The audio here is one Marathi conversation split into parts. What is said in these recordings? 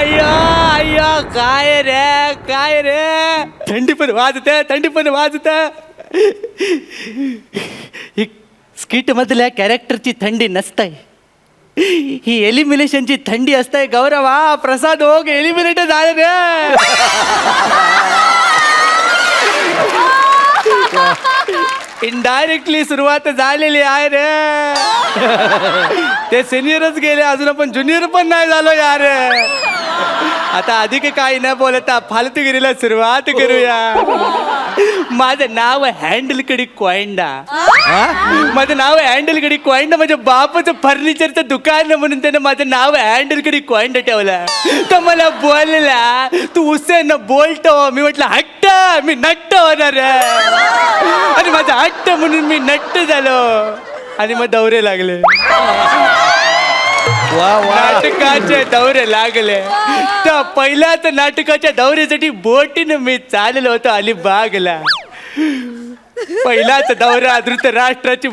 अय्या अय्या काय रे थंडी पण वाजत स्किट मधल्या कॅरेक्टरची थंडी नसतंय, ही एलिमिनेशनची थंडी असतंय. गौरवा प्रसाद ओग एलिमिनेट झाले रे. इनडायरेक्टली सुरुवात झालेली आहे रे. ते सिनियरच गेले, अजून आपण ज्युनियर पण नाही झालो यार. आता अधिक काही न बोलता फालतूगिरीला सुरुवात करूया. माझं नाव हँडल कडी कोयंडा. माझं नाव हँडल कडी कोयंडा. माझ्या बापाचं फर्निचरचं दुकान म्हणून त्यानं माझं नाव हँडल कडी कोयंडा ठेवलं. तर मला बोलला तू हुसेन बोलतो. मी म्हटलं हट्ट, मी नट्ट होणार. आणि माझा हट्ट म्हणून मी नट्ट झालो आणि मग दौरे लागले. नाटकाचे दौरे लागले. तर पहिल्याच नाटकाच्या दौऱ्यासाठी बोटीनं मी चाललो होतो अलिबागला. पहिलाच दौरा धृतराष्ट्राची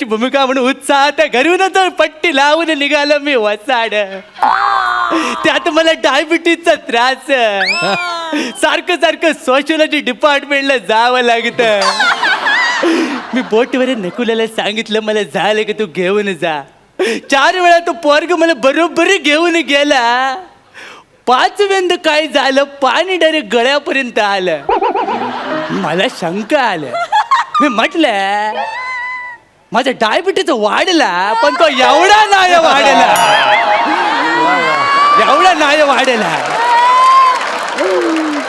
भूमिका, म्हणून उत्साहात घरूनच पट्टी लावून निघालो मी वसाड. त्यात मला डायबिटीजचा त्रास. सारखं सोशलॉजी डिपार्टमेंटला जावं लागतं. मी बोटवर नकुलाला सांगितलं मला झालं की तू घेऊन जा. 4 वेळा तो पोरग मला बरोबर घेऊन गेला. 5व्यांदा काय झालं, पाणी डायरेक्ट गळ्यापर्यंत आलं. मला शंका आलं. मी म्हटलं माझा डायबिटीज वाढला, पण तो एवढा नाही वाढला.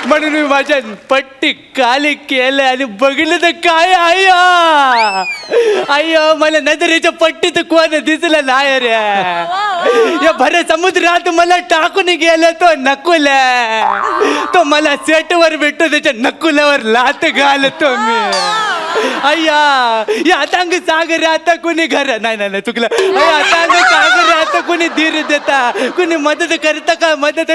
म्हणून मी माझ्या पट्टी काली केलं आणि बघितलं तर काय अय्या मला नजरेच्या पट्टीत कोण दिसलं नाही रे. या भर समुद्रात मला टाकून गेलं तो नकुल. तो मला सेटवर भेटतो, त्याच्या नकुलावर लात घालतो मी. अय्या या अथांग सागरात कुणी घर नाही चुकलं. अथांग सागरात कुणी धीर देता, कुणी मदत करता का मदत.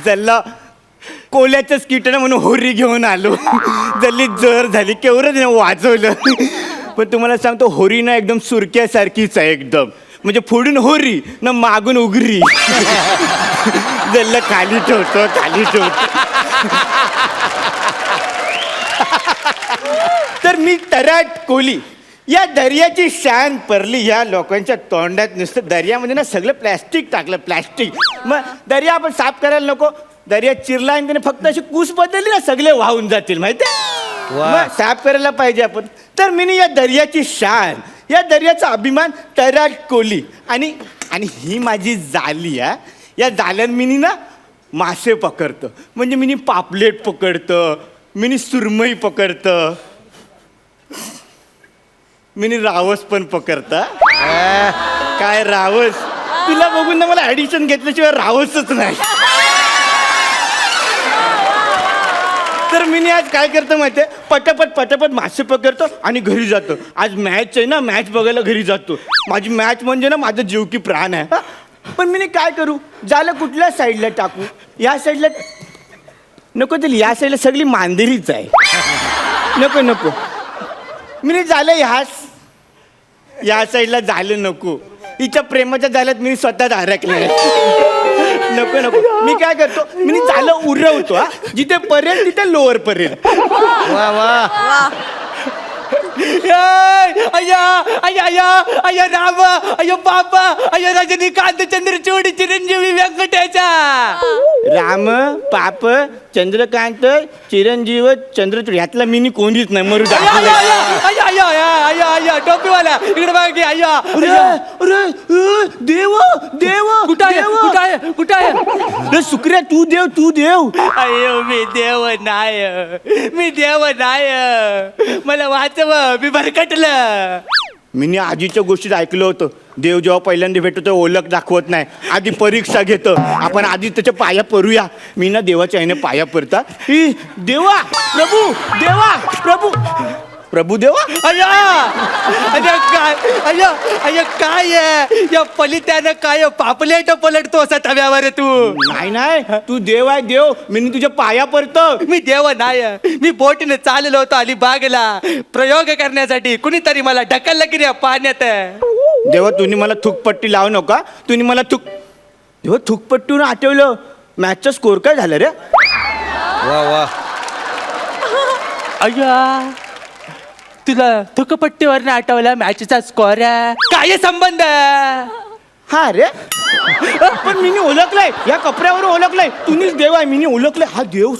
जल्ला कोल्याच्या स्किटनं म्हणून होरी घेऊन आलो. जल्ली जर झाली केवढं वाजवलं. पण तुम्हाला सांगतो होरी ना एकदम सुरक्यासारखीच आहे एकदम. म्हणजे पुढून होरी ना मागून उगरी. जल्ला खाली ठेवतो. तर मी तराट कोली या दर्याची शान परली. या लोकांच्या तोंडात नुसतं दर्यामध्ये ना सगळं प्लॅस्टिक टाकलं, प्लॅस्टिक. मग दर्या आपण साफ करायला नको. दर्या चिरला आणि त्याने फक्त अशी कूस बदलली ना सगळे वाहून जातील माहिती. मग साफ करायला पाहिजे आपण. तर मी या दर्याची शान, या दर्याचा अभिमान तराट कोली. आणि ही माझी जाली आहे. या जाल्यान मी ना मासे पकडतं. म्हणजे मी पापलेट पकडतं, मी सुरमई पकडतं, मी रावस पण पकडता. काय रावस, तुला बघून ना मला ऍडिशन घेतल्याशिवाय रावसच नाही. तर मी आज काय करतो माहितीये, पटापट मासे पकडतो आणि घरी जातो. आज मॅच आहे ना, मॅच बघायला घरी जातो. माझी मॅच म्हणजे ना माझा जीव की प्राण आहे. पण मी काय करू, झालं कुठल्या साईडला टाकू. या साईडला नको, तरी या साईडला सगळी मांदेरीच आहे. नको मी झालं या साईडला झालं नको. हिच्या प्रेमाच्या झाल्यात मी स्वतःच हरकले. नको मी काय करतो, मी झालं उरवतो. जिथे परेल तिथे लोअर परेल. वा अय्या राम, अय्यो बाबा, अय्यो रजनीकांत, चंद्रचूड, चिरंजीवी व्यंकटेचा. राम पाप चंद्रकांत चिरंजीव चंद्रचूड यातला मी कोणीच नाही. मरू अय्या टोपीवाला इकडे बघ की. अय्या देव कुठं आहे शुक्रिया. तू देव. अय्यो मी देव नाय. मला वाचव, मी भरकटलं. मी आजीच्या गोष्टीत ऐकलं होतं. देव जेव्हा पहिल्यांदा भेटतो ओळख दाखवत नाही, आधी परीक्षा घेतं. आपण आधी त्याच्या पाया परूया. मी ना देवाच्या आईने पाया पडता. देवा प्रभू प्रभुदेवा अय्या अय्या काय अय्या अय्या काय आहे या पलित्यानं काय पापलेट पलटतो असा तव्यावर तू नाही नाही तू देव आहे देव मी तुझ्या पाया पडतो. मी देव नाही मी बोटीने चाललो होतो अलिबागला प्रयोग करण्यासाठी कुणीतरी मला ढकललं की रे पाण्यात. देवा तुम्ही मला थुकपट्टी लावू नका. तुम्ही मला देवा थुकपट्टीवरून आठवलं मॅचचा स्कोर काय झालं रे. वा वा अय्या तुला थुकपट्टीवर आठवला मॅचचा स्कोर काय संबंध. हा रे पण मी ओळखलंय या कपड्यावर ओळखलंय तुम्हीच देव आहे मी ओळखलंय. हा देव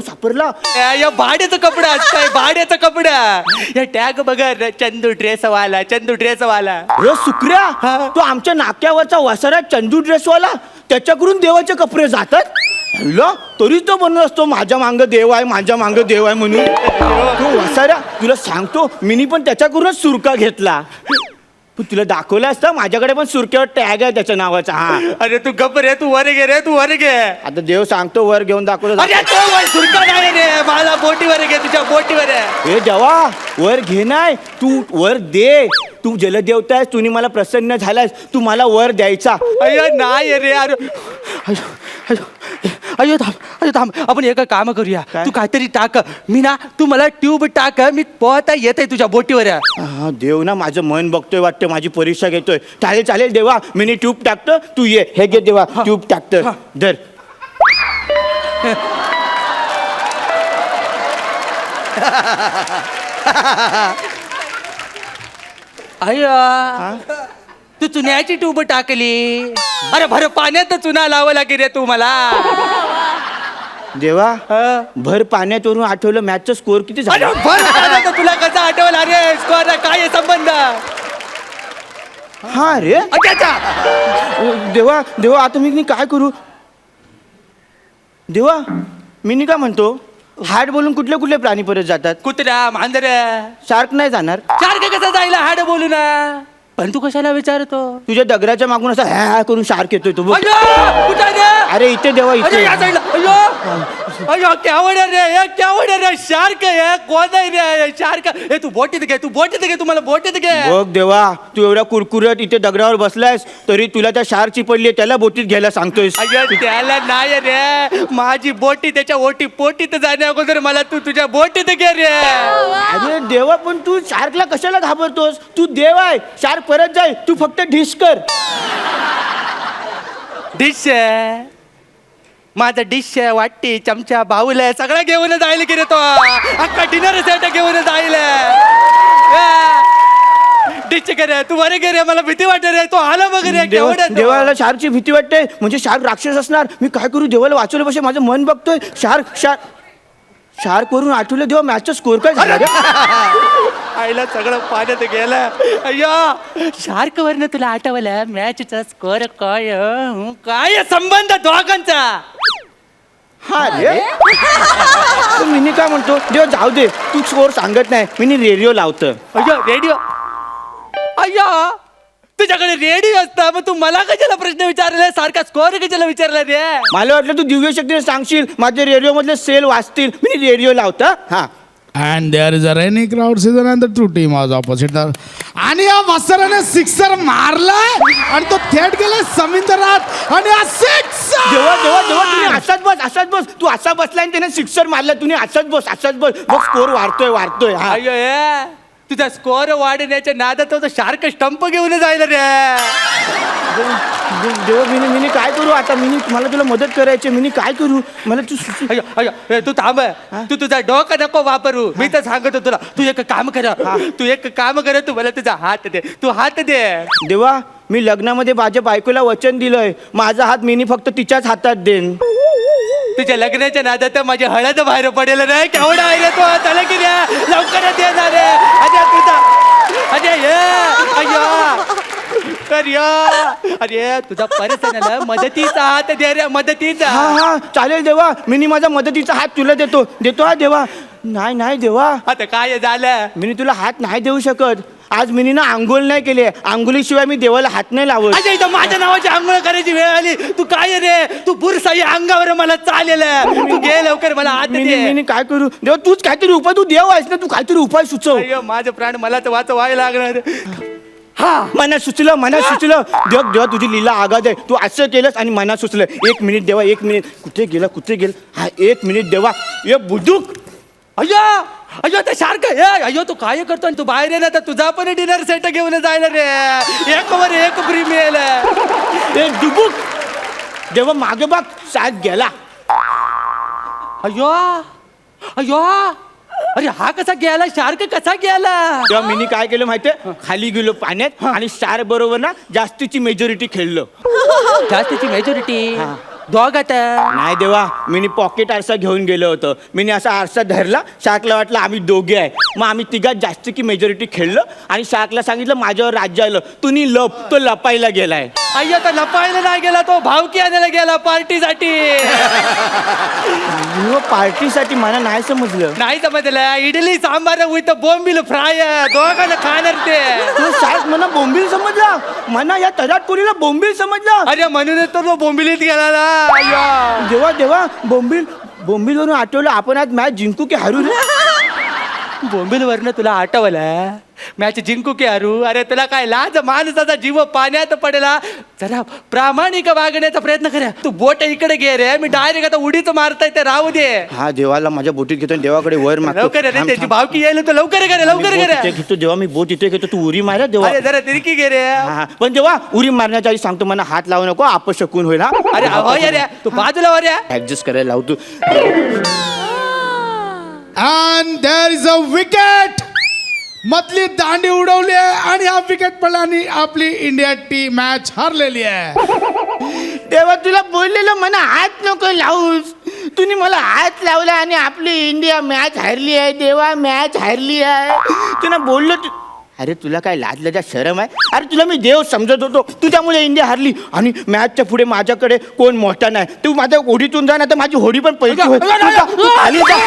सापडला. या भाड्याचा कपडा असतंय भाड्याचा कपडा या टॅग बघा चंदू ड्रेसवाला रे सुकऱ्या तो आमच्या नाक्यावरचा वसारा चंदू ड्रेसवाला त्याच्याकडून देवाचे कपडे जातात. तरीच तो बनत असतो माझ्या मांग देव आहे म्हणून. तो वसारा तुला सांगतो मिनी पण त्याच्याकडूनच सुरका घेतला. तू तुला दाखवलं असतं माझ्याकडे पण सुरक्यावर टॅग आहे त्याच्या नावाचा. हा अरे तू गप रे तू वर घे आता देव सांगतो वर घेऊन दाखवलं. अरे तो सुरका नाही रे मला बोटीवर घे तुझ्या बोटीवर हे देवा वर घे नाही तू वर दे. तू जलदेवता आहेस तुम्ही मला प्रसन्न झालास तू मला वर द्यायचा. अय्या नाही रे अरे अय्यो थांब आपण एक काम करूया तू काहीतरी टाक मी ना तू मला ट्यूब टाक मी पोहता येते तुझ्या बोटीवर. हा देव ना माझं मन बघतोय वाटतं माझी परीक्षा घेतोय. चालेल देवा मी ट्यूब टाकतो तू ये. हे घे देवा ट्यूब टाकतो धर. अय्या तू चुन्याची ट्यूब टाकली. अरे भर पाण्यात चुना लावा लागेल रे तू मला. देवा भर पाण्यात वरून आठवलं मॅचचा स्कोर किती अरे झाला. भर पाण्यात तुला कसं आठवलं अरे स्कोर काय आहे संबंध. हा रे अच्छा देवा आता मी काय करू. देवा मी काय म्हणतो हाड बोलून कुठले प्राणी परत जातात. कुत्रा मांजर शार्क नाही जाणार. सारखं कसं जायला हाड बोलू ना पण तू कशाला विचारतो. तुझ्या दगडाच्या मागून असा ह्या करून शार्क येतोय तू बघ. अय्यो, कुठं रे? अरे इथे देवा अरे इथे. या साईडला. अय्यो केवढ रे शार्क आहे कोण आहे रे शार्क. हे तू बोटीत घे तू मला बोटीत घे. बघ देवा तू एवढ्या कुरकुरत इथे दगडावर बसलायस तरी तुला त्या शार्कची पडली त्याला बोटीत घ्यायला सांगतोयस. अय्यो त्याला नाही रे माझी बोटी त्याच्या ओटी पोटीत जाण्या अगोदर मला तू तुझ्या बोटीत घे रे. अरे देवा पण तू शार्कला कशाला घाबरतोस. तू देव आहे शार्क परत जाय तू फक्त डिश कर. डिश माझा डिश वाटी चमचा बाऊल सगळं घेऊन जाईल की रे तो अख्खा डिनर सेट घेऊन जाईल. डिश करे तू बरे गे रे मला भीती वाटते रे तो आला बघ रे केवढं. देवाला शार्कची भीती वाटते म्हणजे शार्क राक्षस असणार. मी काय करू देवाला वाचवलं पाहिजे माझं मन बघतोय. शार्क वरून आठवलं देवा मॅचचा स्कोर काय झाला रे. आईला सगळं पाण्यात गेलं. अय्या शार्क वरनं तुला आठवलं मॅचचा स्कोर काय संबंध दोघांचा. हा रे मी काय म्हणतो देवा जाऊ दे तू स्कोर सांगत नाही मी रेडिओ लावतो. अय्या रेडिओ अय्या तुझ्याकडे रेडिओ असता मग तू मला कशाला प्रश्न विचारला सारखा स्कोर कशाला विचारला रे. मला वाटलं तू दिव्य शक्तीने सांगशील माझे रेडिओ मधले सेल वाचतील मी रेडिओ लावता. हा And there is a rainy crowd season and the two team was opposite. आणि या वसराने सिक्सर मारलाय आणि तो थेट गेलाय समुद्रात आणि देवा तुम्ही असाच बस तू असा बसलाय आणि त्याने सिक्सर मारला तुम्ही असाच बस बघ स्कोर वाढतोय. हा अय्यो तुझा स्कोर वाढण्याच्या नादात तो शार्क स्टंप घेऊन जायला रे. देवा मी काय करू आता मला तुला मदत करायची मी काय करू मला तू अय्यो तू थांब तू तुझा डोका नको वापरू मी तर सांगतो तुला तू एक काम कर तू मला तुझा हात दे तू हात दे. देवा मी लग्नामध्ये माझ्या बायकोला वचन दिलंय माझा हात मी फक्त तिच्याच हातात देईन. तुझ्या लग्नाच्या नादात माझी हळद बाहेर पडेल रे केवढा आहे रे तो चला की रे लवकरच येणार रे. अरे तुझा अरे तुझा पर्सनल मदतीचा हात दे रे मदतीचा. हा चालेल देवा मी माझा मदतीचा हात तुला देतो हा देवा. नाही देवा आता काय झालं मी तुला हात नाही देऊ शकत. आज मी ना आंघोळ नाही केली आहे. आंघोळीशिवाय मी देवाला हात नाही लावत. अजय इथं माझ्या नावाची आंघोळ करायची वेळ आली. तू काय रे, तू बुरसाई अंगावर मला चालेल. तू गे लवकर, मला हात दे. मी काय करू देवा? तूच काहीतरी उपाय, तू देव आहेस ना, तू काहीतरी उपाय सुचव. अय्यो, माझं प्राण मला तर व्हायला लागणार. हा मनात सुचलं देवा तुझी लीला आगाद आहे. तू असं केलंस आणि मनात सुचलं. 1 मिनिट देवा, 1 मिनिट. कुठे गेला हा 1 मिनिट देवा. ये बुडूक. अय्यो ते सारखं अय्यो तू काय करतो? तू बाहेर ये ना, तर तुझा पण डिनर सेट घेऊन जायला रे. एक वर एक फ्री मिळेल. ए डुबुक. देवा मागे बघ, साथ गेला. अय्यो अरे हा कसा गेला? शार्क कसा गेला? तेव्हा मी काय केलं माहितीये, खाली गेलो पाण्यात आणि शार बरोबर ना जास्तीची मेजॉरिटी खेळलो. जास्तीची मेजॉरिटी दोघात नाही देवा, मी पॉकेट आरसा घेऊन गेलो होतो. मी असा आरसा धरला, शार्कला वाटलं आम्ही दोघे आहे. मग आम्ही तिघात जास्तीची मेजॉरिटी खेळलो आणि शार्कला सांगितलं माझ्यावर राज्य आलं, तुम्ही लप. तो लपायला गेलाय. अय्या तर लपायला नाही गेला, तो भावकी आणायला गेला पार्टीसाठी. पार्टीसाठी मला नाही समजलं. नाही समजलं. Idli sambar with bombil fry दोघांना खाणार ते. तो शार्क म्हणा बोंबील समजला, म्हणा या तराटपुरीला बोंबील समजला. अरे म्हणूनच तर तो बोंबिलीत गेला ना. देवा देवा, बोंबील वरून आठवलं आपण आज मॅच जिंकू की हरू रे? बोंबील वरनं तुला आठवलं मॅच जिंकू की हरू? अरे तुला काय लाज? माणसाचा जीव पाण्यात पडला. जरा प्रामाणिक वागण्याचा प्रयत्न करा. तू बोट इकडे घे रे, मी डायरेक्ट आता उडीच मारताय ते राहू दे. हा देवाला माझ्या बोटीत घेतो, देवाकडे वर मागतो. लवकर रे, त्याची भावकी यायला तर लवकर करे, लवकर करे. घेतो देवा, मी बोट इथे घेतो, तू उरी मारा देवा. अरे जरा तिरकी घे रे. हा, पण देवा उरी मारण्याच्या आधी सांगतो, मला हात लावू नको, अपशकून होईल. हा अरे अरे रे, तू बाजूला वर या. ऍडजस्ट करायला लावतो. And there is a wicket. मधली दांडी उडवली आहे आणि हा विकेट पडला आणि आपली इंडिया टीम मॅच हरलेली आहे. तेव्हा तुला बोललेलं मला हात नको लावूस, तुम्ही मला हात लावला आणि आपली इंडिया मॅच हारली आहे. देवा मॅच हारली आहे. तुला बोललो अरे तुला काय लाज लजा शरम आहे? अरे तुला मी देव समजत होतो, तुझ्यामुळे इंडिया हारली आणि मॅचच्या पुढे माझ्याकडे कोण मोठा नाही. तू माझ्या होडीतून जा ना, तर माझी होडी पण पैकी होईल. तू खाली जा.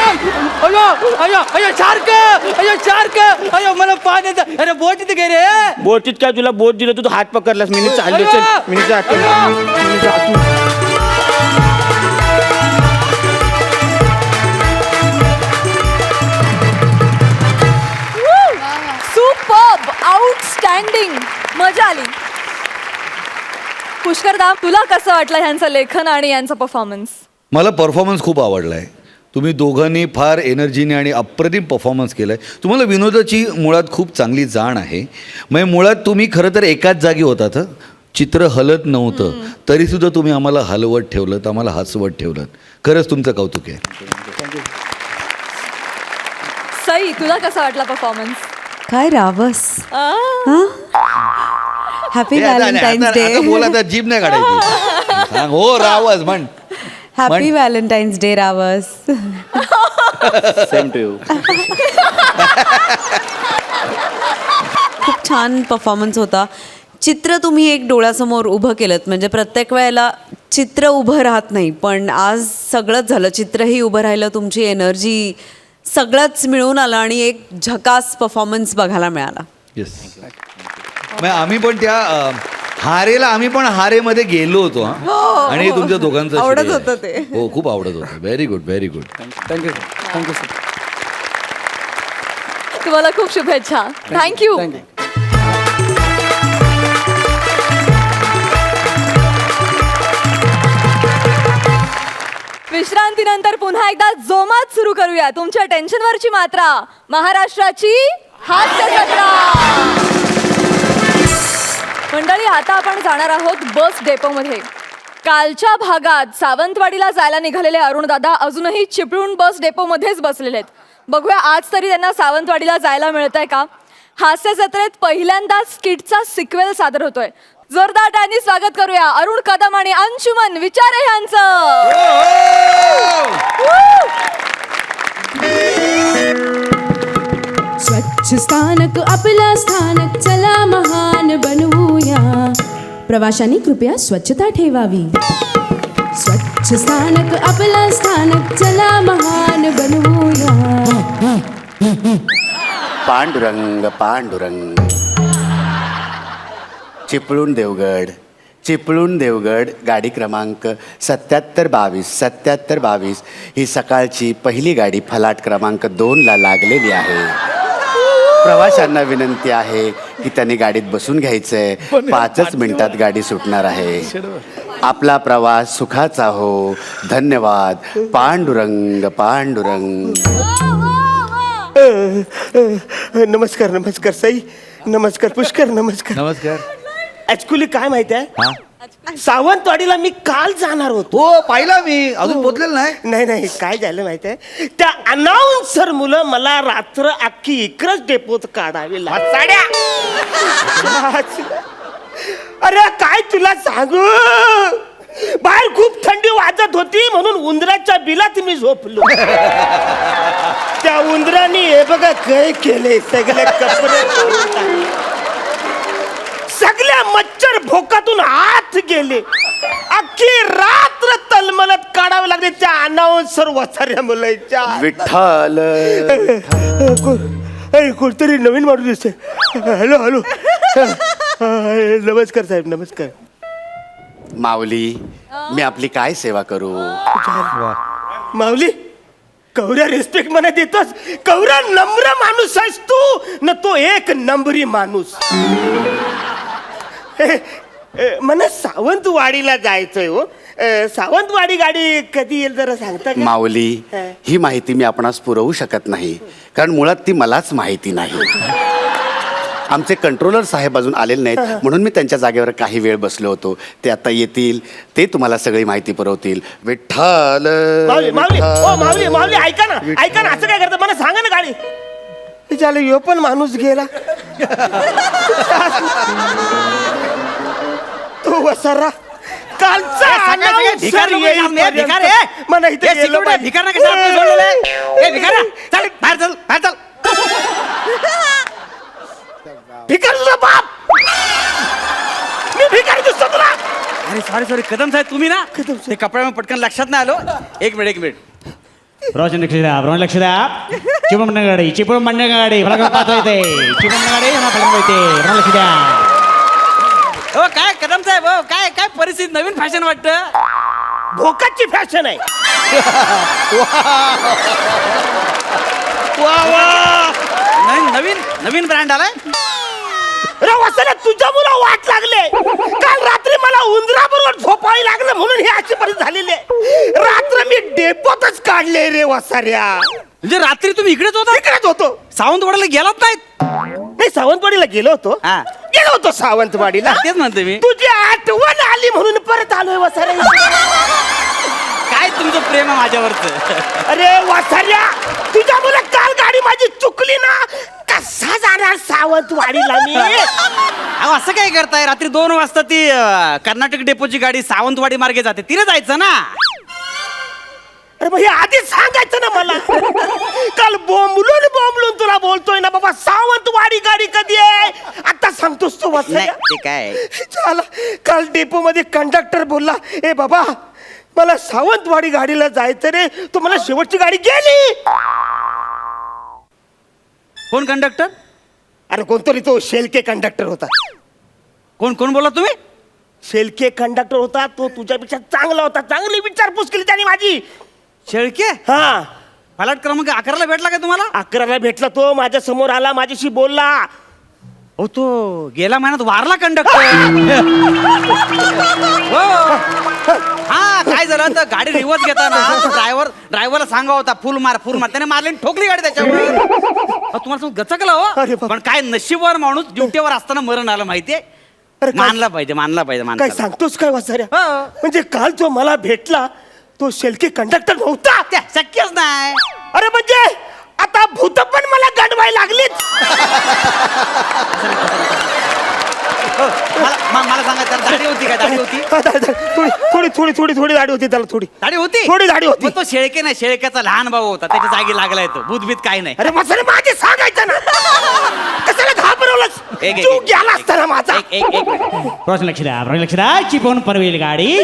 अयो शार्क, अयो शार्क, अयो मला पाण्याचा. अरे बोट इथे गे रे. बोटीत काय तुला बोट दिलं, तू हात पकडलास. मी चाललो, चल मी जातो, मी जातो. सुपर्ब, आउटस्टँडिंग, मजा आली. पुष्करदा, तुला कसं वाटलं ह्यांचं लेखन आणि यांचा परफॉर्मन्स? मला परफॉर्मन्स खूप आवडला आहे. तुम्ही दोघांनी फार एनर्जीने आणि अप्रतिम परफॉर्मन्स केला आहे. तुम्हाला विनोदाची मुळात खूप चांगली जाण आहे. म्हणजे मुळात तुम्ही खरं तर एकाच जागी होतात. चित्र हलत नव्हतं तरीसुद्धा तुम्ही आम्हाला हलवत ठेवलं, आम्हाला हसवत ठेवलं. खरंच तुमचं कौतुक आहे. सई, तुला कसा वाटला परफॉर्मन्स? काय रावस. Happy Valentine's day. बोला तर जीभ नाही काढायची. सांग हो रावस म्हण. Happy Valentine's day Rawas. Same to you. खूप छान परफॉर्मन्स होता. चित्र तुम्ही एक डोळ्यासमोर उभं केलं, म्हणजे प्रत्येक वेळेला चित्र उभं राहत नाही, पण आज सगळंच झालं. चित्रही उभं राहिलं, तुमची एनर्जी सगळंच मिळून आलं आणि एक झकास परफॉर्मन्स बघायला मिळाला. येस. आम्ही पण त्या हारेला आम्ही पण हारेमध्ये गेलो होतो. आणि हे तुमच्या दोघांचं आवडत श्रेय आहे. होतं ते. हो खूप आवडत होतं. Very good, very good. Thank you thank you sir. तुम्हाला खूप शुभेच्छा. थँक्यू. विश्रांतीनंतर पुन्हा एकदा जोमात सुरू करूया तुमच्या टेन्शनवरची मात्रा, महाराष्ट्राची हास्य जत्रा. मंडळी, आता आपण जाणार आहोत बस डेपोमध्ये. कालच्या भागात सावंतवाडीला जायला निघालेले अरुणदादा अजूनही चिपळूण बस डेपोमध्येच बसलेले आहेत. बघूया आज तरी त्यांना सावंतवाडीला जायला मिळतंय का. हास्य जत्रेत पहिल्यांदा स्किटचा सिक्वेल सादर होतोय. जोरदार टाळ्यांनी स्वागत करूया अरुण कदम आणि अंशुमन विचारे यांचं. स्वच्छ स्थानक आपला स्थानक, चला महान बनवूया. प्रवाशांनी कृपया स्वच्छता ठेवावी. स्वच्छ स्थानक आपला स्थानक, चला महान बनवूया. पांडुरंग पांडुरंग चिपळूण देवगड गाडी क्रमांक 7722 ही सकाळची पहिली गाडी फलाट क्रमांक 2ला लागलेली आहे. प्रवाशांना विनंती आहे की त्यांनी गाडीत बसून घ्यायचंय. 5च मिनिटात गाडी सुटणार आहे. आपला प्रवास सुखाचा हो. धन्यवाद. पांडुरंग पांडुरंग. नमस्कार नमस्कार साई. नमस्कार पुष्कर. नमस्कार. नमस्कार. ऍक्च्युली काय माहिती आहे, सावंतवाडीला मी काल जाणार होतो. हो पाहिला मी. अजून पोचलेलं नाही. नाही काय झालं माहिती आहे, त्या अनाउन्सर मुलं मला रात्र अख्खी इकडच डेपोत काढावी लागल्या. अरे काय तुला सांगू, बाहेर खूप थंडी वाजत होती म्हणून उंदराच्या बिलात मी झोपलो. त्या उंदराने हे बघा काय केले, सगळे कपडे काढून टाकले. सगळ्या मच्छर भोकातून आत गेले. अख्खी रात्र तलमलत काढावे लागले त्या अनाउन्सर वसाऱ्या मुलांच्या. विठ्ठल. कोणतरी नवीन माणूस दिसते. Hello hello. नमस्कार साहेब. नमस्कार. माऊली, मी आपली काय सेवा करू? माऊली, कवऱ्या रिस्पेक्ट मला देतोस. कवऱ्या नम्र माणूस आहेस तू न, तो एक नंबरी माणूस. मला सावंतवाडीला जायचंय हो. सावंतवाडी गाडी कधी येईल जरा सांगता का? माऊली, ही माहिती मी आपणास पुरवू शकत नाही, कारण मुळात ती मलाच माहिती नाही. आमचे कंट्रोलर साहेब अजून आलेले नाहीत, म्हणून मी त्यांच्या जागेवर काही वेळ बसलो होतो. ते आता येतील, ते तुम्हाला सगळी माहिती पुरवतील. विठ्ठल. माऊली माऊली ओ माऊली माऊली, ऐका ना ऐका ना, असं काय करतं मला सांगा ना. गाडी झालं, यो पण माणूस गेला. तो वसारा कालचा announcer येईपर्यंत मला इथे गेलं पाहिजे. भिकार तुझा बाप. मी भिकारी दिसतो तुला? अरे सॉरी कदम साहेब तुम्ही ना, ते कपड्यामध्ये पटकन लक्षात नाही आलो. एक मिनिट. रोशन लक्ष द्या. चिपळूण मंडळ गाडी मला पाहता येते. चिपळूण गाडी मला येते. लक्ष द्या. हो काय कदम साहेब, हो काय परिस्थिती, नवीन फॅशन वाटतं. भोकाची फॅशन आहे. नवीन ब्रँड आलाय. अरे वसाला, तुझ्या मुला वाट लागले. काल रात्री मला उंदराबरोबर झोपावी लागलं म्हणून ही अशी परिस्थिती झालेली आहे. रात्र मी डेपोतच काढले रे वसाऱ्या. म्हणजे रात्री तुम्ही इकडेच होता? इकडेच होतो. सावंतवाडीला गेलात नाहीत? नाही, सावंतवाडीला गेलो होतो. गेलो होतो सावंतवाडीला. तेच म्हणते मी. तुझी आठवण आली म्हणून परत आलोय वसाऱ्या. काय तुमचं प्रेम आहे माझ्यावरचं. अरे वसाऱ्या, तुझ्या मुलं काल गाडी माझी चुकली ना, कसा जाणार सावंतवाडीला मी? अहो असं काय करताय, रात्री 2 वाजता ती कर्नाटक डेपोची गाडी सावंतवाडी मार्गे जाते, तिने जायचं ना. अरे भाई आधीच सांगायचं ना मला. काल बोंबलून तुला बोलतोय ना बाबा, सावंतवाडी गाडी कधी आहे आता सांगतोस तू वसाऱ्या. ते काय चला, काल डेपो मध्ये कंडक्टर बोलला, ए बाबा मला सावंतवाडी गाडीला जायचं रे. तो मला शेवटची गाडी गेली. कोण कंडक्टर? अरे कोणतरी तो शेलके कंडक्टर होता. कोण बोला तुम्ही? शेलके कंडक्टर होता तो, तुझ्यापेक्षा चांगला होता. चांगली विचारपूस केली त्याने माझी. शेळके? हा. फलाट क्रमांक 11ला भेटला का तुम्हाला? 11ला भेटला तो, माझ्या समोर आला, माझ्याशी बोलला. हो तो गेल्या महिन्यात वारला कंडक्टर. हो. हा काय झालं तर गाडी रिवर्स घेताना ड्रायव्हरला सांगा होता फुल मार त्याने मारली, ठोकली गाडी त्याच्यावर. तुम्हाला गचकलं अरे हो. बाप. पण काय नशीबवर माणूस ड्युटीवर असताना मरण आलं माहितीये. अरे काय- मानला पाहिजे काय माणसाला. सांगतोस काय वसाऱ्या? हो. म्हणजे काल जो मला भेटला तो शेलके कंडक्टर नव्हता. त्या शक्यच नाही. अरे म्हणजे आता भूत पण मला गडवाय लागलीत. मला सांगा त्याला दाढी होती काय? दाढी होती? थोडी दाढी होती त्याला. दाढी होती? थोडी दाढी होती. मग तो शेळके नाही, शेळक्याचा लहान भाऊ होता, त्याच्या जागी लागलाय तो. भूतभीत काय नाही. अरे वसारे माझे सांगायचं ना. कशाला घाबरवलंस? तू गेला असता ना माझा. रोशन लक्ष द्या. चिपळूण पनवेल गाडी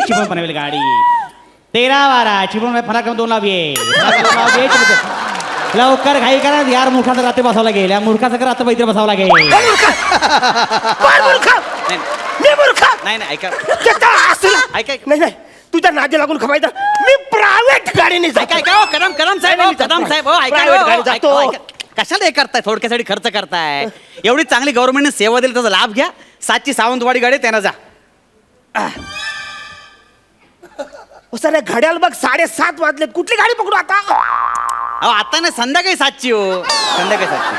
13-12 चिपळूण फलाट क्रमांक 2 लाविये. लवकर घाई करा यार, मूर्खाचं रात्री बसावं लागेल. या मूर्खाचं रात्र बैत्र बसावं लागेल. कोण मूर्ख? नाही. मी मूर्ख नाही नाही ऐका ऐका. नाही नाही तुझ्या नादी लागून खवायचा मी प्रायव्हेट गाडीने ऐका ऐका हो, कदम कदम साहेब हो, कदम साहेब हो, ऐका Private हो, गाडी ऐका, जातो. ऐका. कशाला हे करताय थोडक्यासाठी खर्च करताय एवढी चांगली गव्हर्नमेंटने सेवा दिली त्याचा लाभ घ्या. 7ची सावंतवाडी गाडी त्यांना जा. सर घड्याल बघ 7:30 वाजलेत कुठली गाडी पकडू आता अहो आता नाही संध्याकाळी 7ची हो संध्याकाळी 7ची.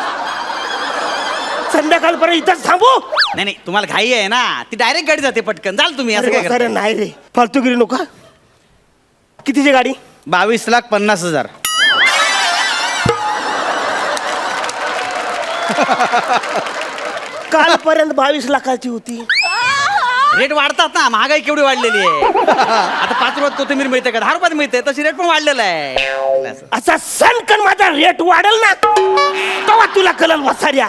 संध्याकाळपर्यंत इथंच थांबू नाही नाही तुम्हाला घाई आहे ना ती डायरेक्ट गाडी जाते पटकन जाल तुम्ही असं काय अरे करताय? नाही रे फालतूगिरी नका कितीची गाडी 22,50,000. कालपर्यंत 22 लाखाची होती रेट वाढतात ना महागाई केवढी वाढलेली आहे. आता 5 रुपयात कोथिंबीर मिळते का 10 रुपयात मिळते तशी रेट पण वाढलेला आहे. असा सणकन माझा रेट वाढेल ना तेव्हा तुला कळल वसाऱ्या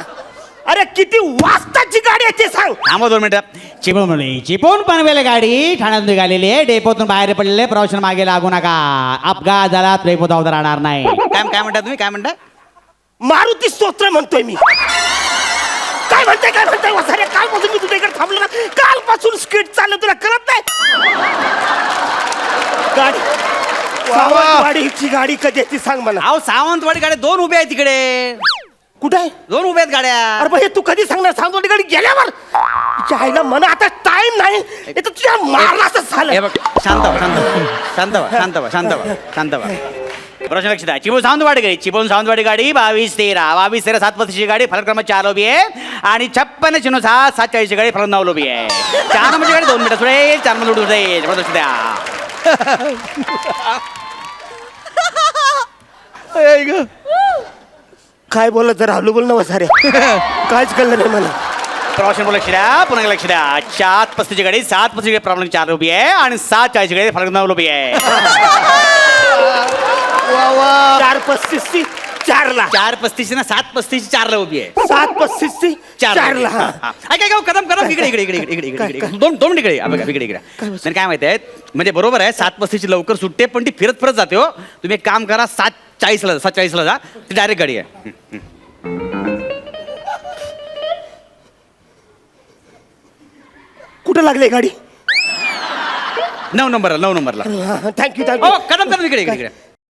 अरे किती वाजताची गाडी आहे ते सांग थांबा 2 मिनिटं. चिपळूण पनवेल गाडी ठाण्यात निघालेली आहे डेपोतून बाहेर पडलेले प्रवाशांना मागे लागू नका. अपघात झाला डेपोत अवधान राहणार नाही. काय म्हणता तुम्ही काय म्हणता? मारुती स्तोत्र म्हणतोय मी काय म्हणताय वसाऱ्या कालपासून मी तुझ्या इकडे थांबलो ना कालपासून स्किट चाललं तुला कळत नाही गाडी सावंतवाडीची गाडी कधी आहे ती सांग मला अहो सावंतवाडी गाड्या 2 उभ्या आहेत तिकडे. कुठे आहे 2 उभ्या आहेत गाड्या. अरे भाई तू कधी सांगणार सावंतवाडी गाडी गेल्यावर तुझ्या आईला मला आता टाइम नाही हे तर तुझ्या मारला असं हे झालं बघ शांत व्हा शांत व्हा शांत व्हा शांत व्हा शांत व्हा शांत व्हा. प्रश्न लक्षात आहे. चिपळूण सावंतवाडी गाडी 2213 735ची गाडी फलक क्रमांक 4 उभी आहे आणि 5606 740ची गाडी फलक 9 उभी आहे. 4 नंबरची गाडी 2 मिनिटं सुटेल 4 नंबर उठून जाईल. लक्ष द्या. काय बोललं जरा हलू बोल ना वसाऱ्या काहीच कळलं नाही मला प्रवाशांना लक्ष द्या पुन्हा लक्ष द्या. 735ची गाडी 735 प्रमाणे 4 उभी आहे आणि 740ची गाडी फलक 9 उभी आहे. 4:35 4ला 4:35 ना 7:35 4ला उभी आहे. 7:35 4ला हा, हा. ऐका कदम इकडे 2 मिनिट इकडे बघा इकडे नाही काय माहिती आहे म्हणजे बरोबर आहे 7:35 लवकर सुटते पण ती फिरत जाते हो. तुम्ही एक काम करा 7:40ला जा ती डायरेक्ट गाडी आहे. कुठं लागली गाडी 9 नंबरला थँक्यू हो कदम इकडे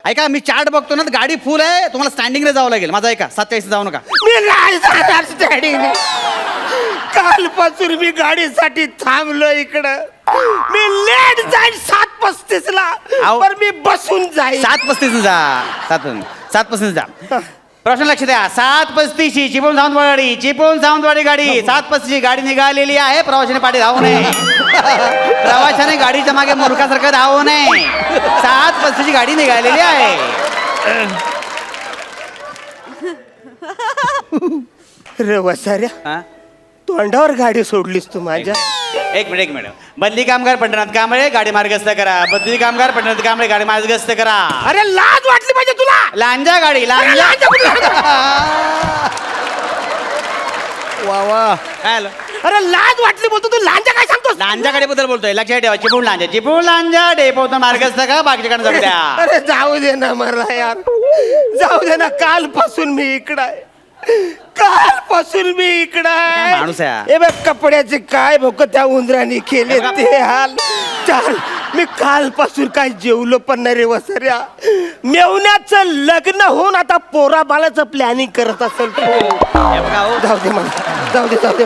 ऐका मी चार्ट बघतो ना तर गाडी फुल आहे तुम्हाला स्टँडिंगला जावं लागेल. माझा ऐका 7:40 जाऊ नका. मी नाही जाणार स्टँडिंग कालपासून मी गाडीसाठी थांबलो इकडं मी लेट जाईल 7:35ला आहो. पण मी बसून जाईल 7:35 जा 7:35 जा. प्रश्न लक्ष द्या 7:35 चिपळूण सावंतवाडी गाडी 7:35 गाडी निघालेली आहे. प्रवाशाने पाठी धावू नये. प्रवाशाने गाडीच्या मागे मूर्खासारखं धावू नये. 7:35 गाडी निघालेली आहे. रे वसाऱ्या हा? तोंडावर गाडी सोडलीस तू माझ्या एक मिनिट बदली कामगार पंढरनाथ कांबळे गाडी मार्गस्थ करा. बदली कामगार पंढरनाथ कांबळे गाडी मार्गस्थ करा. अरे लाज वाटली पाहिजे तुला लांजा गाडी लांजा काय आलं? अरे लाज वाटली बोलतो तू लांजा काय सांगतोस लांजा गाडीबद्दल बोलतोय लक्षात ठेवा. चिपळूण लांजा डेपोतून मार्गस्थ का बाकीच्याकडे जाऊ द्या. अरे जाऊ दे ना मला यार जाऊ दे ना कालपासून मी इकडं आहे कालपासून मी इकडं काय माणूस आहे? आहे हे बघ कपड्याचे काय भोक त्या उंदराने केले ते हाल चाल मी कालपासून काय जेवलो पण नाही रे वसऱ्या मेवण्याचं लग्न होऊन आता पोरा बाळाचं प्लॅनिंग करत असेल तो हे बघा हो. जाऊ दे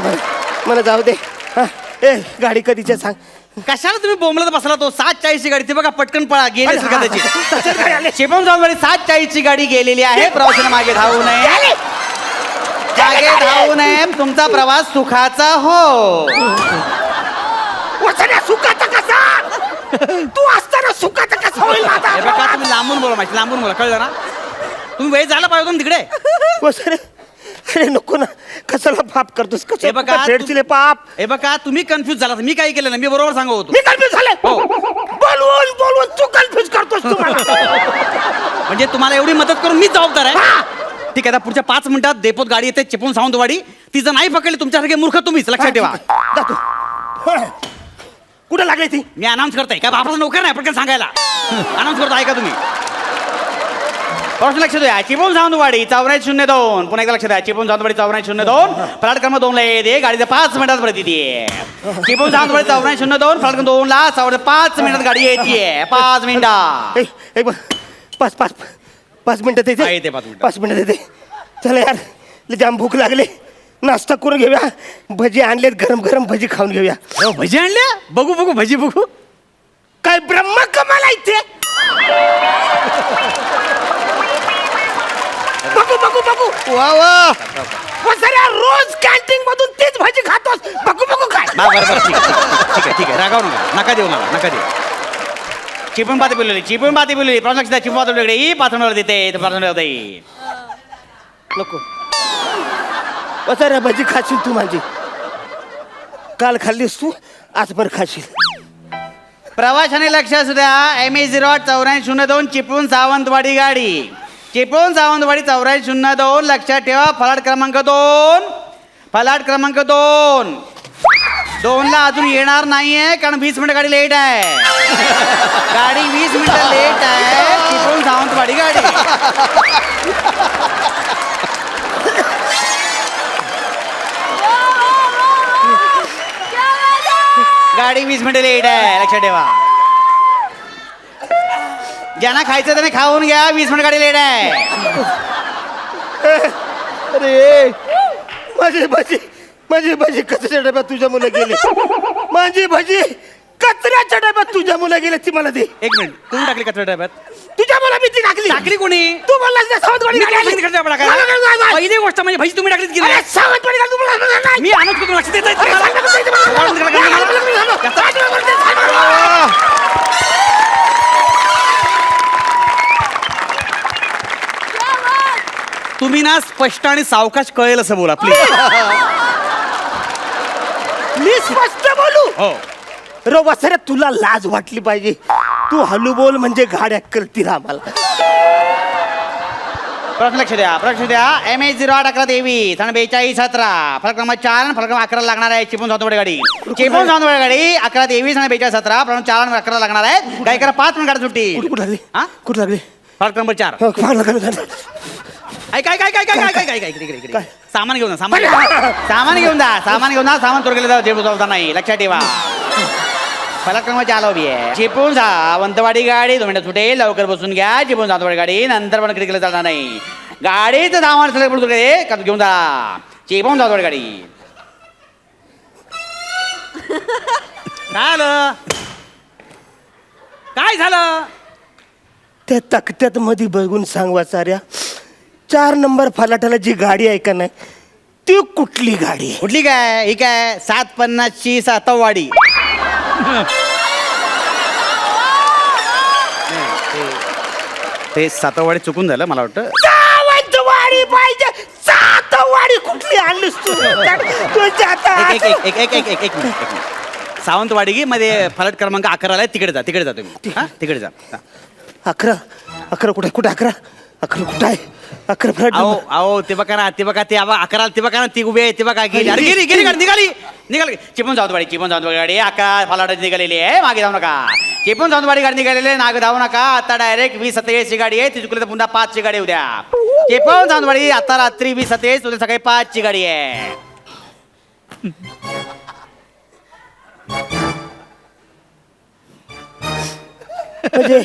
मला जाऊ दे हा, ए गाडी कधीच्या सांग कशाला तुम्ही बोंबलत बसला तो 7:40 गाडी ती बघा पटकन पळा गेली अरे, हा, त्याची तसंच गाडी आली. चिपळूण सावंतवाडी 7:40 गाडी गेलेली आहे. प्रवाशाने मागे धावू नये. मागे धावू नये. तुमचा प्रवास सुखाचा हो. वसऱ्या सुखाचा कसा तू असताना सुखाचा कसा होईल माझा हे बघा तुम्ही लांबून बोला कळलं ना. तुम्ही वेळ झाला पाहिजे होता ना तिकडे. वसरे अरे नको ना कशाला पाप करतोस हे बघा फेडचिले पाप हे बघा तुम्ही कन्फ्युज झाला मी काय केलं ना मी बरोबर सांगत होतो. मी कन्फ्युज झाले हो. बोलवून तू कन्फ्युज करतोस तुम्हाला म्हणजे तुम्हाला एवढी मदत करून मी जबाबदार आहे. ठीक आहे आता पुढच्या 5 मिनिटात डेपोत गाडी येते चिपळूण सावंतवाडी ती जर नाही पकडली तुमच्यासारखे मूर्ख तुम्हीच लक्षात ठेवा. जातो कुठे लागली ती मी अनाऊन्स करतोय काय बापाचा नोकर नाही पटकन सांगायला अनाऊन्स करतो ऐका तुम्ही प्रश्न लक्षात द्या. चिपळूण सावंतवाडी 8402. पुन्हा एकदा लक्षात द्या. चिपळूण सावंतवाडी 8402. फ्लॅट क्रमांक 2 ला येते. गाडीचा 5 मिनिटात प्रतीती आहे. चिपळूण सावंतवाडी 8402. फ्लॅट क्रमांक 2 ला 5 मिनिटात गाडी येते. 5 मिनिटात. ए, बघ, पाच मिनिटात हा, येते 5 मिनिटात. 5 मिनिटात येते. चला यार, लय जाम भूक लागली. नाश्ता करून घेऊया. भजी आणलेत, गरम गरम भजी खाऊन घेऊया. अहो, भजी आणल्या? बघू भजी बघू. काय ब्रह्म कमाल आहे इथे. बघू वा वा. रोज कॅन्टीन मधून तीच भाजी खातोस. बघू काय. बरं ठीक आहे रागाव नका देऊ चिपळूण पाती बोललेली प्रश्न लक्षात द्या. चिपळूण पाती बोललेली 5 मिनिटावर देते. 5 मिनिटावर देते. नको वसाऱ्या भजी खाशील तू माझी. काल खाल्लीस तू, आज पण खाशील. प्रवाशाने लक्ष असू द्या. MH08 8402 चिपळूण सावंतवाडी गाडी. चिपळूण सावंतवाडी 8402 लक्षात ठेवा. फलाट क्रमांक 2 ला अजून येणार नाहीये कारण 20 मिनिटं गाडी लेट आहे. गाडी 20 मिनिटं लेट आहे. चिपळूण सावंतवाडी गाडी. गाडी 20 मिनिटं लेट आहे. लक्षात ठेवा. ज्यांना खायचं त्याने खाऊन घ्या. 20 मिनिट गाडी लेट आहे. अरे माझी भजी कचऱ्याच्या डब्यात तुझ्या मुलं गेली. माझी भजी कचऱ्याच्या डब्यात तुझ्या मुलं गेले. ती मला दे. 1 मिनिट. कोणी टाकली कचरा डब्यात? तुझ्या मुलं मी ती टाकली कोणी? तू बोललास ना सावंतवाडी मी गाडी काय आली. सांगितलं कचरा डब्यात टाकायला? मला काय? पहिली गोष्ट म्हणजे भाजी तुम्ही टाकलीत की अरे नाही? सावंतवाडी गाडी तुम्हाला नाही. मी आणत होतो लक्ष देत तुम्ही ना स्पष्ट आणि सावकाश कळेल असं बोला प्लीज. मी स्पष्ट बोलू. हो. रो वसऱ्या तुला लाज वाटली पाहिजे. तू हलू बोल म्हणजे गाड्या करतील आम्हाला. प्रश्न लक्ष द्या. MH08 1123 आणि 4217 फलक क्रमांक 4 आणि फलक क्रमांक 11 लागणार आहे. चिपळूण सावंतवाडी गाडी. चिपळूण सावंतवाडी गाडी 1123 आणि 4217 फलक 4 आणि 11 लागणार आहे. काही करा 5 मिनिट गाडी सुट्टी. कुठं लागली? हा? कुठं लागली? फलक क्रमांक 4. हो, फार लागलं. काय सामान घेऊन जा. सामान चोर गेले जाऊ. जेबू जाऊ नाही. लक्षात ठेवा. फलक क्रमांक 4 उभी आहे. चिपळूण सावंतवाडी गाडी 2 मिनिटं सुटेल. लवकर बसून घ्या. चिपळूण सावंतवाडी गाडी नंतर पण केलं चालणार नाही. गाडीचं सामान सगळं घेऊन जा. चिपळूण सावंतवाडी गाडी. काय झालं? त्या तक्त्यात मध्ये बघून सांग वाचाऱ्या. 4 नंबर फलाटाला जी गाडी आहे का नाही, ती कुठली गाडी आहे? कुठली काय? ही काय 750ची सातववाडी. ते सातववाडी चुकून झालं मला वाटतं. सावंतवाडी पाहिजे. सातवाडी कुठली आणलीस तू? तुझ्या आता- एक मिनिट. सावंतवाडी मध्ये फलट क्रमांक 11 आहे. तिकडे जा तुम्ही. हा, तिकडे जा. 11 कुठे 11 कुठं आहे? 11 फलाट अहो ते बघा ना. 11 ते बघा ना. ती उभी आहे. ते बघा गेली गाडी. निघाली. चिपळूण सावंतवाडी गाडी 11 फलाटाची निघालेली आहे. मागे जाऊ नका. चिपळूण सावंतवाडी गाडी निघालेली आहे. मागे जाऊ नका. आता डायरेक्ट 2027 ची गाडी आहे. ती चुकली तर पुन्हा 5 ची गाडी उद्या. चिपळूण सावंतवाडी आता रात्री 2027 उद्या सकाळी 5 ची गाडी आहे. म्हणजे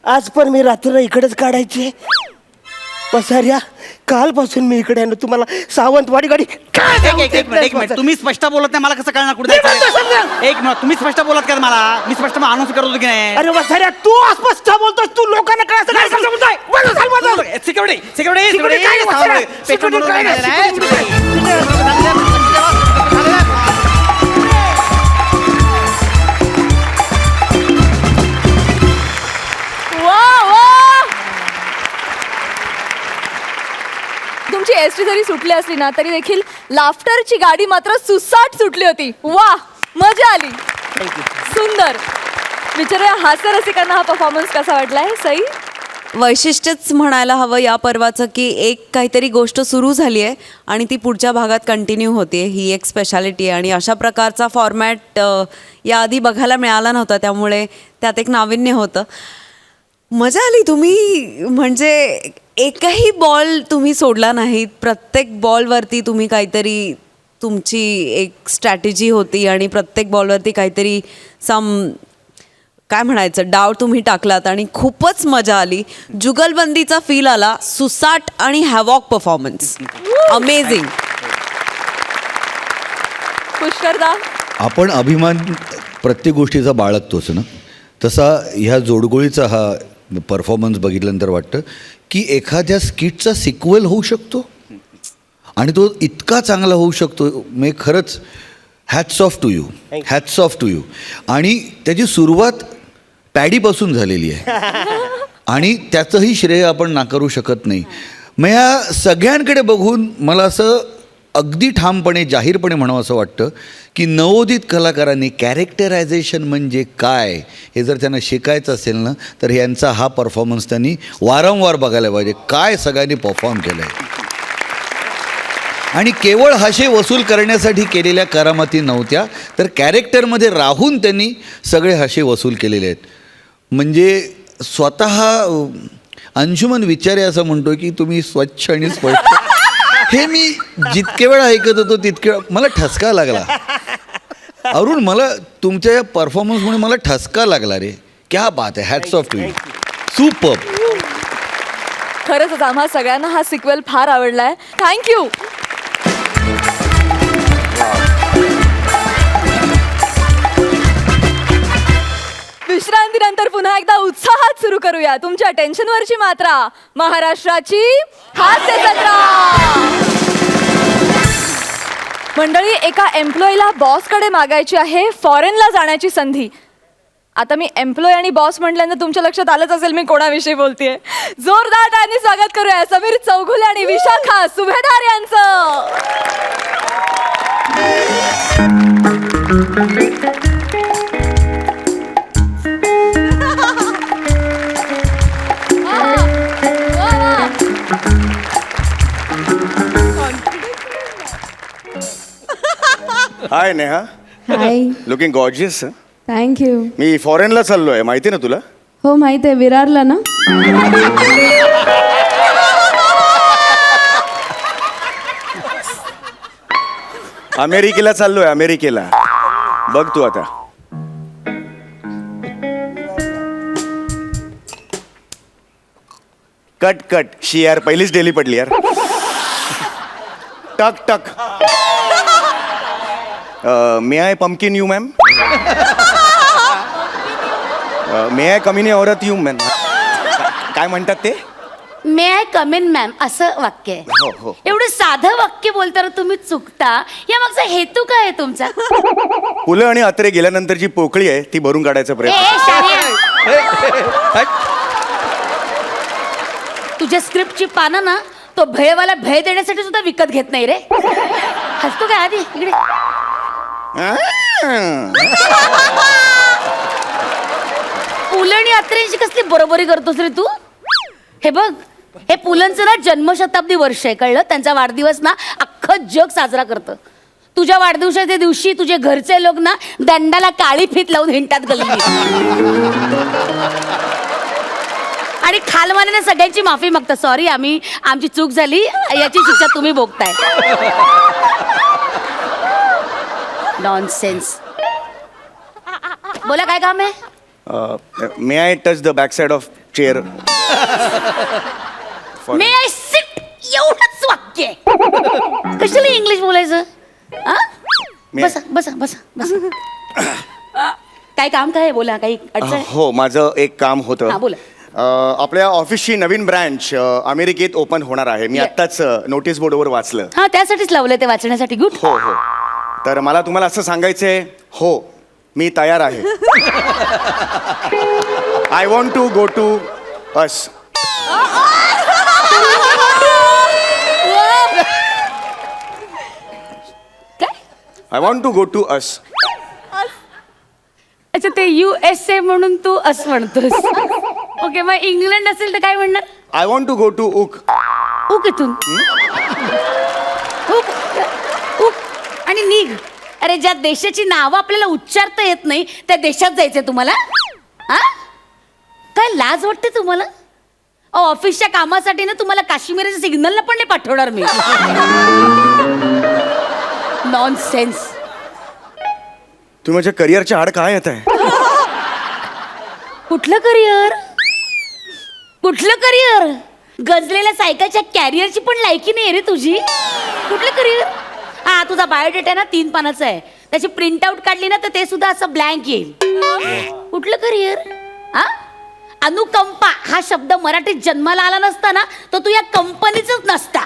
आज पण मी रात्र इकडेच काढायची. पसाऱ्या कालपासून मी इकडे आहे ना. तुम्हाला सावंतवाडी गाडी एक मिनिट. तुम्ही स्पष्ट बोलत नाही. मला कसं कळणार कुठे जायचं? एक मिनिट. तुम्ही स्पष्ट बोलत का मला? मी स्पष्ट अनाउन्स करत होतो की नाही? अरे वसाऱ्या तू अस्पष्ट बोलतोस. तू लोकांना कळायचं काय बोलतोय? तुमची एसटी जरी सुटली असली ना तरी देखील लाफ्टरची गाडी मात्र सुसाट सुटली होती. वा, मजा आली. सुंदर. विचारूया हास्य रसिकांना हा परफॉर्मन्स कसा वाटलाय? सई, वैशिष्ट्यच म्हणायला हवं या पर्वाचं की एक काहीतरी गोष्ट सुरू झाली आहे आणि ती पुढच्या भागात कंटिन्यू होते. ही एक स्पेशालिटी आहे आणि अशा प्रकारचा फॉर्मॅट याआधी बघायला मिळाला नव्हता. त्यामुळे त्यात एक नाविन्य होतं. मजा आली. तुम्ही म्हणजे एकही बॉल तुम्ही सोडला नाहीत. प्रत्येक बॉलवरती तुम्ही काहीतरी तुमची एक स्ट्रॅटेजी होती आणि प्रत्येक बॉलवरती काहीतरी काय म्हणायचं डाव तुम्ही टाकलात आणि खूपच मजा आली. जुगलबंदीचा फील आला. सुसाट आणि हॅवॉक परफॉर्मन्स अमेझिंग. पुष्करदा, आपण अभिमान प्रत्येक गोष्टीचा बाळगतोच ना, तसा ह्या जोडगोळीचा हा परफॉर्मन्स बघितल्यानंतर वाटतं की एखाद्या स्किटचा सिक्वेल होऊ शकतो आणि तो इतका चांगला होऊ शकतो. म्हणजे खरंच hats off to you, hats off to you. आणि त्याची सुरुवात पॅडीपासून झालेली आहे आणि त्याचंही श्रेय आपण नाकारू शकत नाही. मग या सगळ्यांकडे बघून मला असं अगदी ठामपणे जाहीरपणे म्हणावं असं वाटतं की नवोदित कलाकारांनी कॅरेक्टरायझेशन म्हणजे काय हे जर त्यांना शिकायचं असेल ना, तर यांचा हा परफॉर्मन्स त्यांनी वारंवार बघायला पाहिजे. काय सगळ्यांनी परफॉर्म केलं आहे आणि केवळ हशे वसूल करण्यासाठी केलेल्या करामती नव्हत्या, तर कॅरेक्टरमध्ये राहून त्यांनी सगळे हशे वसूल केलेले आहेत. म्हणजे स्वतः अंशुमन विचारे असं म्हणतो की तुम्ही स्वच्छ आणि स्पष्ट. हे मी जितके वेळा ऐकत होतो तितके वेळा मला ठसका लागला. अरुण, मला तुमच्या या परफॉर्मन्समुळे मला ठसका लागला रे. क्या बात आहे. Hats off to you. Super. खरंच आम्हा सगळ्यांना हा सिक्वेल फार आवडलाय. थँक्यू. विश्रांतीनंतर पुन्हा एकदा उत्साहात सुरू करूया तुमच्या टेन्शनवरची मात्रा, महाराष्ट्राची हास्य जत्रा. मंडळी, एका एम्प्लॉईला बॉसकडे मागायची आहे फॉरेनला जाण्याची संधी. आता मी एम्प्लॉय आणि बॉस म्हटल्यानंतर तुमच्या लक्षात आलंच असेल मी कोणाविषयी बोलतेय. जोरदार टाळ्यांनी स्वागत करूया समीर चौघुले आणि विशाखा सुभेदार यांचं. हाय नेहा, हाय, लुकिंग गॉर्जियस. थँक्यू. मी फॉरेनला चाललोय, माहिती ना तुला? हो माहिती आहे, विरारला ना. अमेरिकेला चाललोय, अमेरिकेला. बघ तू आता. कट कट शी यार, पहिलीच डेली पडली यार. टक टक. May I pumpkin you ma'am? May I कमी नाही औरत यू मॅम? काय म्हणतात ते? May I come in ma'am असं वाक्य आहे. हो हो. एवढं साधं वाक्य बोलताना तुम्ही चुकता. या मागचा हेतू काय आहे तुमचा? पुलं आणि अत्रे गेल्यानंतर जी पोकळी आहे ती भरून काढायचा प्रयत्न. शारिया, तुझ्या स्क्रिप्टची पानं ना तो भयवाला भय देण्यासाठी सुद्धा विकत घेत नाही रे. हसतो काय आधी इकडे? पुलं आणि अत्रेंची कसली बरोबरी करतोस रे तू? हे बघ, हे पुलंचं ना जन्मशताब्दी वर्ष आहे, कळलं? त्यांचा वाढदिवस ना अख्खं जग साजरा करतं. तुझ्या वाढदिवसाच्या दिवशी तुझे घरचे लोक ना दंडाला काळी फीत लावून हिंडतात गल्ली. आणि खालमानाने सगळ्यांची माफी मागतात. सॉरी, आमची चूक झाली, याची शिक्षा तुम्ही भोगताय. नॉनसेन्स. बोला, काय काम आहे? May I touch the back side of chair? May I sit, एवढंच वाक्य आहे. कशाला इंग्लिश बोलायचं? बसा बसा बसा बसा. काय काम काय आहे? बोला, काही अडचण आहे? हो, माझं एक काम हा, होतं. बोला. आपल्या ऑफिसची नवीन ब्रँच अमेरिकेत ओपन होणार आहे. मी आत्ताच नोटीस बोर्डवर वाचलं. हा, त्यासाठीच लावलंय ते वाचण्यासाठी. गुड. हो हो. तर मला तुम्हाला असं सांगायचंय, हो मी तयार आहे. I want to go to US. काय? I want to go to US. अच्छा, ते USA म्हणून तू असं म्हणतोस. ओके, मग इंग्लंड असेल तर काय म्हणणार? I want to go to UK. UK इथून. उक उक आणि निघ. अरे, ज्या देशाची नावं आपल्याला उच्चारता येत नाही त्या देशात जायचंय तुम्हाला? हा, काय लाज वाटते तुम्हाला? ऑफिसच्या कामासाठी ना तुम्हाला काश्मीरच्या सिग्नलला पण नाही पाठवणार मी. नॉनसेन्स. तुम्ही माझ्या करिअरच्या आड काय येत आहे? कुठलं करिअर? कुठलं करिअर? गजलेल्या सायकलच्या कॅरियरची पण लायकी नाही रे तुझी. कुठलं करिअर? हा, तुझा बायोडेटा आहे ना 3 पानाचा आहे, त्याची प्रिंट आउट काढली ना तर ते सुद्धा असं ब्लँक येईल. कुठलं करिअर? हा, अनुकंपा हा शब्द मराठीत जन्माला आला नसता ना तर तू या कंपनीचंच नसता.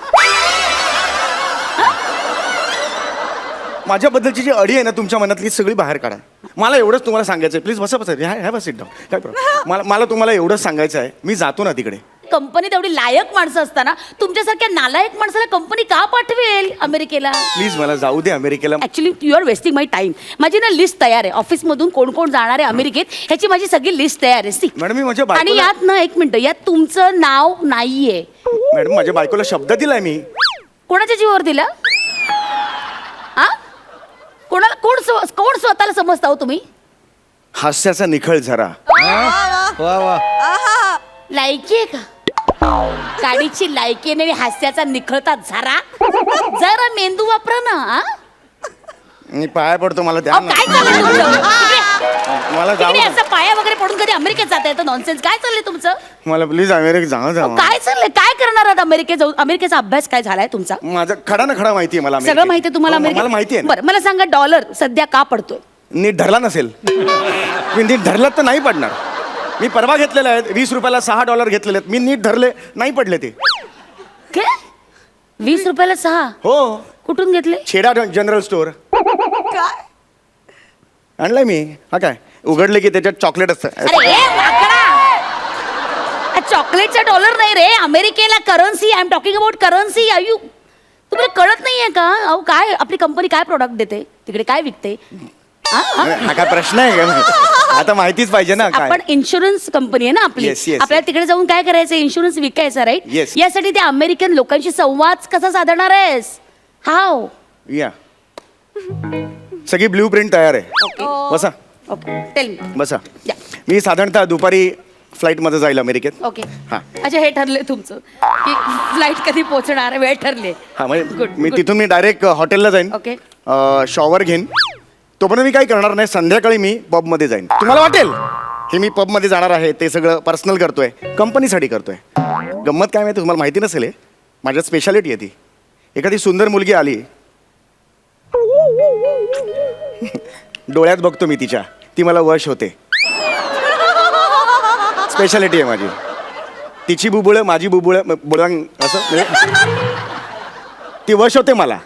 माझ्याबद्दलची जी अडी आहे ना तुमच्या मनातली सगळी बाहेर काढा. मला एवढंच तुम्हाला सांगायचं आहे. प्लीज बसा बसा. Have a sit down. काय प्रॉब्लेम? मला तुम्हाला एवढंच सांगायचं आहे. मी जातो ना तिकडे. कंपनीत एवढी लायक माणसं असताना तुमच्यासारख्या नालायक माणसाला कंपनी का पाठवेल अमेरिकेला? प्लीज मला जाऊ दे अमेरिकेला. Actually you are wasting my time. माझी ना लिस्ट तयार आहे. ऑफिसमधून कोण कोण जाणार आहे अमेरिकेत ह्याची माझी सगळी लिस्ट तयार आहे. सी मॅडम मी माझ्या आणि बायकोला यात ना एक मिनिट, यात तुमचं नाव नाहीये. मॅडम माझ्या बायकोला शब्द दिलाय मी. कोणाच्या जीवावर दिला? हा, कोणाला? कोण स्वतःला समजता हो तुम्ही? हास्याचा निखळ झरा. वा वा. लायकी आहे का? गाडीची लायकी नाही, हास्याचा निखळता झरा. जरा मेंदू वापरा ना. हा? मी पाया पडतो. मला द्या अहो, ना. काय चाललंय तुमचं? मला जाऊ तिकडे द्या. असं पाया वगैरे पडून कधी अमेरिकेत जाता येतं? नॉनसेन्स. काय चाललंय तुमचं? मला प्लीज अमेरिकेत जाऊ द्या. काय चाललंय? काय करणार आहात अमेरिकेत जाऊन? अमेरिकेचा अभ्यास काय झालाय तुमचा? माझा खडा ना खडा माहिती आहे मला. सगळं माहिती आहे तुम्हाला? हो, मला माहिती आहे ना. बरं, मला सांगा डॉलर सध्या का पडतोय? नीट धरला नसेल. मी नीट धरला तर नाही पडणार. मी परवा घेतलेले आहेत 20 रुपयाला $6 घेतलेले आहेत. मी नीट धरले नाही पडले ते. काय? 20 रुपयाला 6? हो, कुठून घेतले? छेडा जनरल स्टोअर. आणलाय मी. हा काय उघडले की त्याच्यात चॉकलेट असतं. अरे ए, माकडा! चॉकलेटचा डॉलर नाही रे, अमेरिकेला currency. I am talking about currency. Are you, तुम्हाला कळत नाहीये का? अहो काय आपली कंपनी काय प्रोडक्ट देते तिकडे, काय विकते? हा काय प्रश्न आहे का? आता माहितीच पाहिजे ना काय. आपण इन्शुरन्स कंपनी आहे ना आपली. Yes, yes, आपल्याला तिकडे जाऊन काय करायचं? इन्शुरन्स विकायचा, राईट? Yes. यासाठी त्या अमेरिकन लोकांशी संवाद कसा साधणार आहेस? हाव? या सगळी ब्ल्यू प्रिंट तयार आहे. बसा ओके, टेल मी. बसा. या. मी साधारणतः दुपारी फ्लाईटमध्ये जाईल अमेरिकेत. ओके. हा. अच्छा, हे ठरले तुमचं की फ्लाईट कधी पोहोचणार, वेळ ठरले. हा म्हणजे Good, मी good. तिथून मी डायरेक्ट हॉटेलला जाईन. ओके. शॉवर घेईन. तोपर्यंत मी काही करणार नाही. संध्याकाळी मी पबमध्ये जाईन. तुम्हाला वाटेल की मी पबमध्ये जाणार आहे ते सगळं पर्सनल करतोय, कंपनीसाठी करतोय. गंमत काय माहिती तुम्हाला माहिती नसेल. माझ्या स्पेशालिटी आहे ती. एखादी सुंदर मुलगी आली, डोळ्यात बघतो मी तिच्या, ती मला वश होते. स्पेशालिटी आहे माझी. तिची बुबुळ माझी बुबुळ बुळंग असं म्हणजे ती वश होते मला.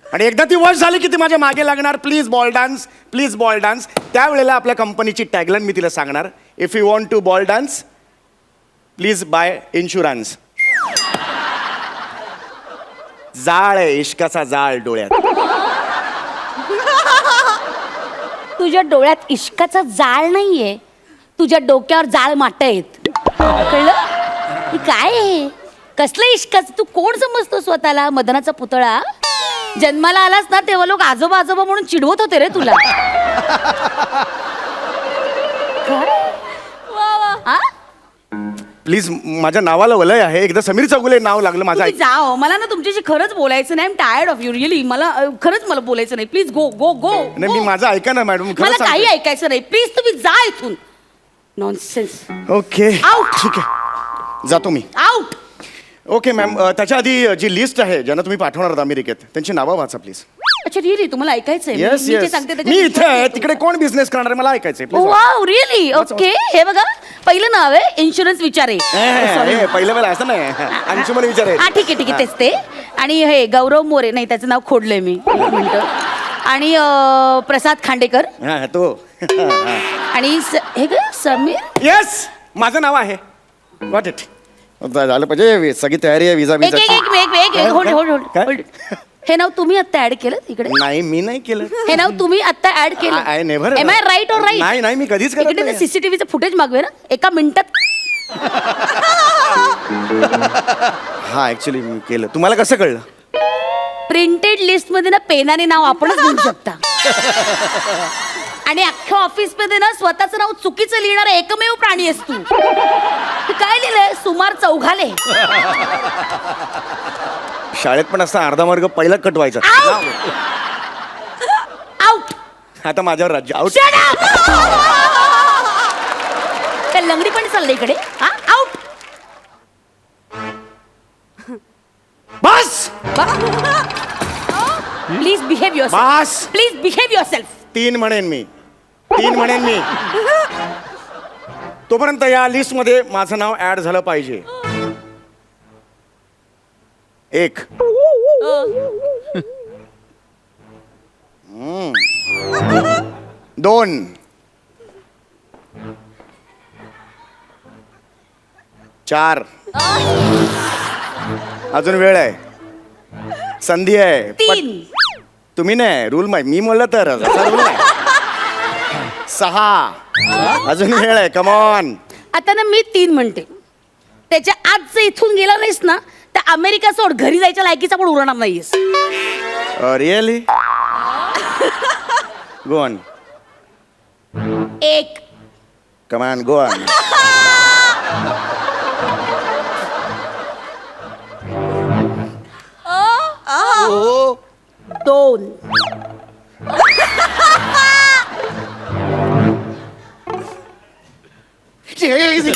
आणि एकदा ती वश झाली की ती माझ्या मागे लागणार. Please ball dance, please ball dance. त्यावेळेला आपल्या कंपनीची टॅगलाईन मी तिला सांगणार, if you want to ball dance please buy insurance. जाळ आहे, इश्काचा जाळ डोळ्यात. तुझ्या डोळ्यात इश्काचा जाळ नाहीये, तुझ्या डोक्यावर जाळ माट आहेत. कळलं? हे काय आहे? कसलं इश्काचं? तू कोण समजतो स्वतःला? मदनाचा पुतळा? जन्माला आलास ना तेव्हा लोक आजोबा आजोबा म्हणून चिडवत होते रे तुला. हा? प्लीज माझ्या नावाला वलय आहे. एकदा समीर चौगुले नाव लागलं माझं. तुम्ही जाओ. मला ना तुमच्याशी खरंच बोलायचं नाही. I am tired of you really. मला खरंच मला बोलायचं नाही. प्लीज गो गो गो. नाही मी माझं ऐका ना मॅडम. मला काही ऐकायचं नाही. प्लीज तुम्ही जा इथून. नॉनसेन्स. Okay Out. ठीक आहे, जातो मी. आउट. Okay ma'am. त्याच्या आधी जी लिस्ट आहे ज्यांना तुम्ही पाठवणार आहात अमेरिकेत त्यांची नावं वाचा प्लीज. अच्छा रिअली तुम्हाला ऐकायचंय? येस मी जे येस. सांगते मी इथे आहे. तिकडे कोण बिझनेस करणार आहे मला ऐकायचंय. please वाचा. Wow really? ओके. हे बघा, पहिलं नाव आहे इन्शुरन्स विचारे. पहिलं वेळा असं नाही. अंशुमन विचारे. हा ठीक आहे ठीक आहे, तेच ते. आणि हे गौरव मोरे, नाही त्याचं नाव खोडलंय मी. एक मिनिटं. आणि प्रसाद खांडेकर. हा तो. आणि हे काय समीर? येस माझं नाव आहे. वॉट इट झालं पाहिजे. सगळी तयारी आहे. विजा एक एक एक एक एक होल्ड होल्ड काय? होल्ड. हे नाव तुम्ही आता ऍड केलं इकडे? नाही मी नाही केलं. हे नाव तुम्ही आता ऍड केलं? I never. Am I right or right? नाही नाही मी कधीच करत इकडे नाही. सीसीटीव्हीचं फुटेज मागवे ना, एका मिनिटात. हा ऍक्च्युली मी केलं. तुम्हाला कसं कळलं? प्रिंटेड लिस्ट मध्ये ना पेनाने नाव आपणच घेऊ शकता. आणि अख्खा अख्ख्या ऑफिस मध्ये ना स्वतःचं नाव चुकीचं लिहिणारा एकमेव प्राणी आहेस तू. तू काय लिहिलंय? सुमार चौघाले. शाळेत पण असा अर्धा मार्ग पहिला कट व्हायचा. आउट. आता माझ्यावर राज्य आउट. त्या लंगडी पण चाललंय इकडे. हा out. Bus please behave your bus. Please behave your self. 3 म्हणेन मी. तोपर्यंत या लिस्ट मध्ये माझं नाव ऍड झालं पाहिजे. 1 2 4 अजून वेळ आहे, संधी आहे. 3 तुम्ही नाही, रूल माहिती मी म्हणलं तर असा रूल नाही. 6 अजून वेळ आहे, कमॉन. आता ना मी 3 म्हणते. त्याच्या आज जर इथून गेला नाहीस ना तर अमेरिका सोड, घरी जायच्या लायकीचा पण उरणार नाहीयेस. Really go on. 1 come on go on. हो 2 Crazy.